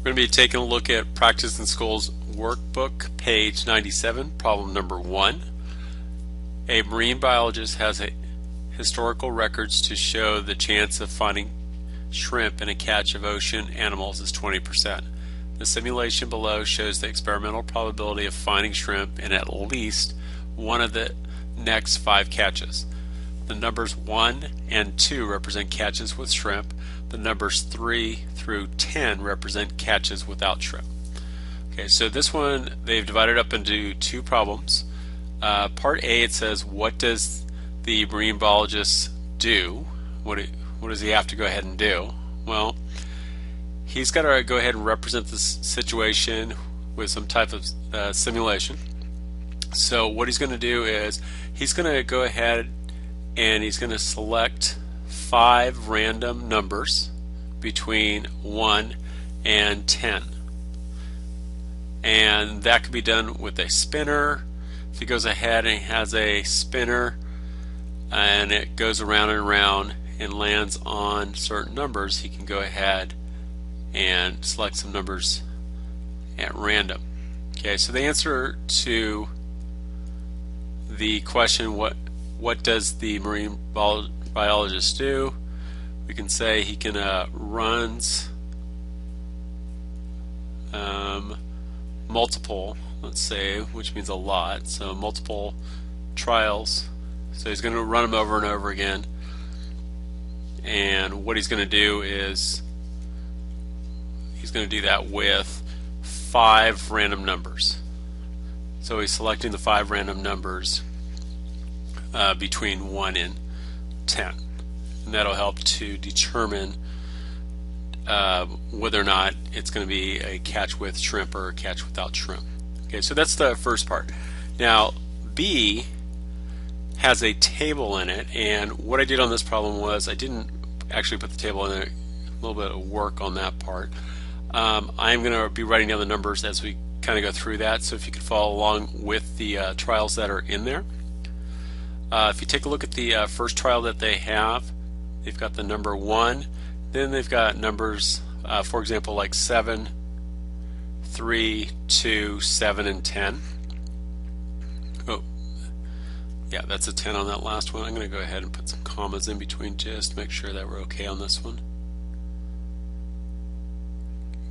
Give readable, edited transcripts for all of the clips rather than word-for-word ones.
We're going to be taking a look at Practice and Skills Workbook, page 97, problem number 1. A marine biologist has historical records to show the chance of finding shrimp in a catch of ocean animals is 20%. The simulation below shows the experimental probability of finding shrimp in at least one of the next 5 catches. The numbers 1 and 2 represent catches with shrimp. The numbers 3 through 10 represent catches without shrimp. Okay, so this one they've divided up into 2 problems. Part A, it says, what does the marine biologist do? What does he have to go ahead and do? Well, he's got to go ahead and represent this situation with some type of simulation. So what he's going to do is he's going to go ahead and he's going to select 5 random numbers between 1 and 10. And that could be done with a spinner. If he goes ahead and he has a spinner and it goes around and around and lands on certain numbers, he can go ahead and select some numbers at random. Okay, so the answer to the question, what does the marine biologist do? We can say he can runs multiple, let's say, which means a lot, so multiple trials. So he's going to run them over and over again, and what he's going to do is he's going to do that with 5 random numbers. So he's selecting the 5 random numbers between 1 and 10, and that'll help to determine whether or not it's going to be a catch with shrimp or a catch without shrimp. Okay, so that's the first part. Now B has a table in it, and what I did on this problem was I didn't actually put the table in there. A little bit of work on that part. I'm going to be writing down the numbers as we kind of go through that, so if you could follow along with the trials that are in there. If you take a look at the first trial that they have, they've got the number 1, then they've got numbers, for example, like 7, 3, 2, 7, and 10. Oh, yeah, that's a 10 on that last one. I'm going to go ahead and put some commas in between just to make sure that we're okay on this one.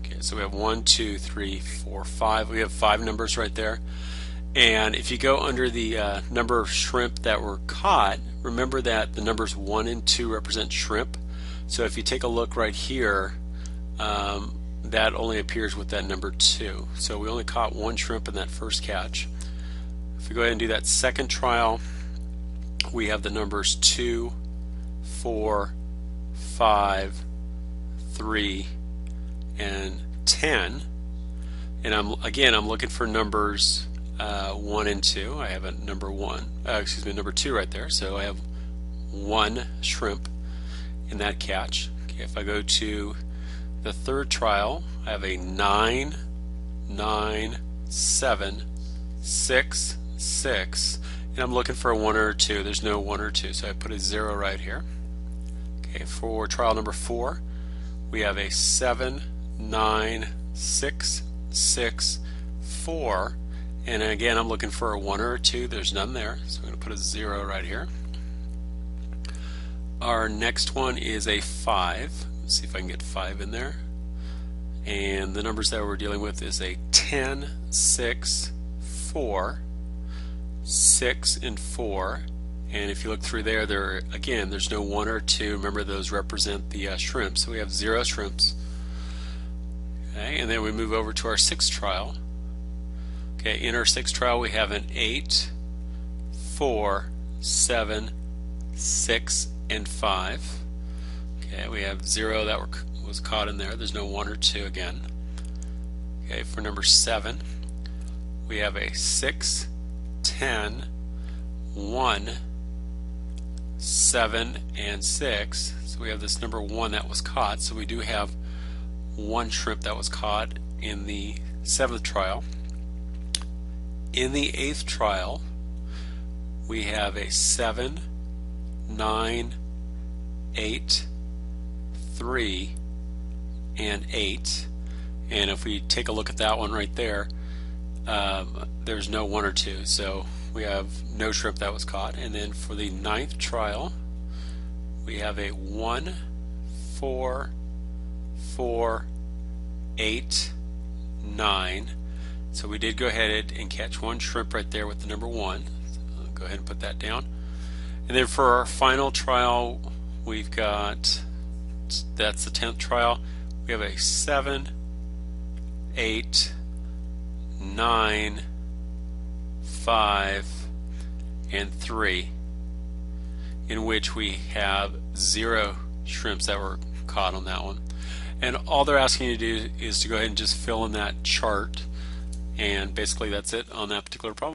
Okay, so we have 1, 2, 3, 4, 5. We have 5 numbers right there. And if you go under the number of shrimp that were caught, remember that the numbers 1 and 2 represent shrimp. So if you take a look right here, that only appears with that number 2. So we only caught 1 shrimp in that first catch. If we go ahead and do that second trial, we have the numbers 2, 4, 5, 3, and 10. And I'm looking for numbers 1 and 2. I have a number 2 right there. So I have 1 shrimp in that catch. Okay, if I go to the third trial, I have a 9, 9, 7, 6, 6, and I'm looking for a 1 or a 2. There's no 1 or 2, so I put a 0 right here. Okay, for trial number 4, we have a 7, 9, 6, 6, 4, and again I'm looking for a 1 or a 2. There's none there, so I'm going to put a 0 right here. Our next one is a 5. Let's see if I can get 5 in there. And the numbers that we're dealing with is a 10, 6, 4, 6, and 4. And if you look through there, there's no 1 or 2. Remember, those represent the shrimp. So we have 0 shrimps. Okay, and then we move over to our 6th trial. Okay, in our 6th trial we have an 8, 4, 7, 6, and 5. Okay, we have 0 that was caught in there. There's no 1 or 2 again. Okay, for number 7, we have a 6, 10, 1, 7, and 6. So we have this number 1 that was caught. So we do have 1 shrimp that was caught in the 7th trial. In the 8th trial, we have a 7, 9, 8, 3, and 8. and if we take a look at that one right there, there's no 1 or 2, so we have no shrimp that was caught. And then for the 9th trial, we have a 1, 4, 4, 8, 9. So we did go ahead and catch 1 shrimp right there with the number 1. So I'll go ahead and put that down. And then for our final trial, we've got, that's the 10th trial, we have a 7, 8, 9, 5, and 3, in which we have 0 shrimps that were caught on that one. And all they're asking you to do is to go ahead and just fill in that chart, and basically that's it on that particular problem.